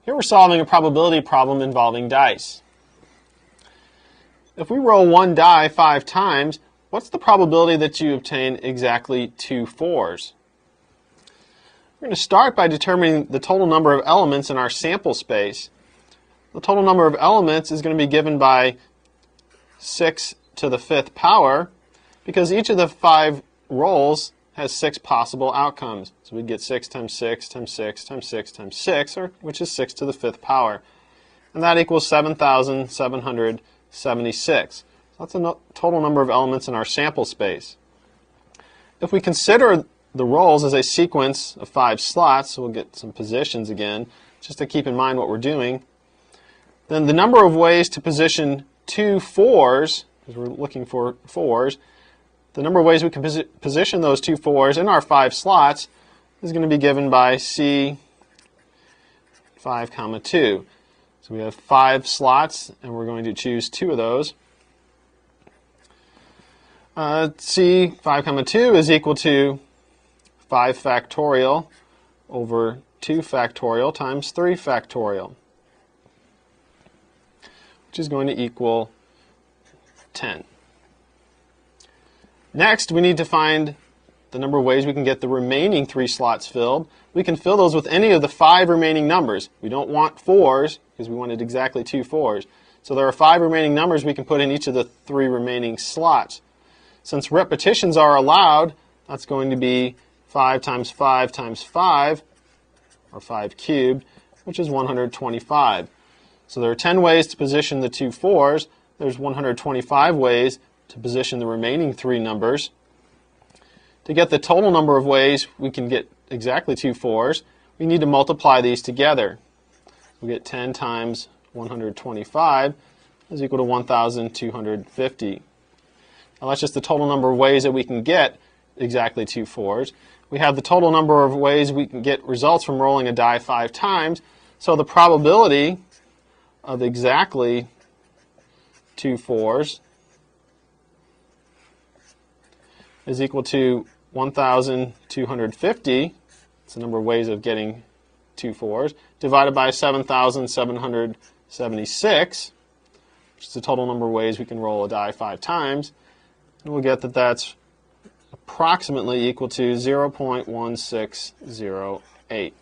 Here we're solving a probability problem involving dice. If we roll one die 5 times, what's the probability that you obtain exactly 2 4s? We're going to start by determining the total number of elements in our sample space. The total number of elements is going to be given by 6 to the 5th power, because each of the 5 rolls has 6 possible outcomes. So we'd get 6 times 6 times 6 times 6 times 6, which is 6 to the 5th power. And that equals 7,776. So that's the total number of elements in our sample space. If we consider the rolls as a sequence of 5 slots, so we'll get some positions again, just to keep in mind what we're doing, then the number of ways to position 2 4s, because we're looking for 4s, the number of ways we can position those 2 4s in our 5 slots is going to be given by C 5, 2. So we have 5 slots, and we're going to choose 2 of those. C 5, 2 is equal to 5 factorial over 2 factorial times 3 factorial, which is going to equal 10. Next, we need to find the number of ways we can get the remaining 3 slots filled. We can fill those with any of the 5 remaining numbers. We don't want 4s, because we wanted exactly 2 4s. So there are 5 remaining numbers we can put in each of the 3 remaining slots. Since repetitions are allowed, that's going to be 5 times 5 times 5, or 5 cubed, which is 125. So there are 10 ways to position the 2 4s. There's 125 ways to position the remaining 3 numbers. To get the total number of ways we can get exactly 2 4s, we need to multiply these together. We get 10 times 125 is equal to 1,250. Now that's just the total number of ways that we can get exactly 2 4s. We have the total number of ways we can get results from rolling a die 5 times, so the probability of exactly 2 4s is equal to 1,250, it's the number of ways of getting 2 4s, divided by 7,776, which is the total number of ways we can roll a die 5 times, and we'll get that that's approximately equal to 0.1608.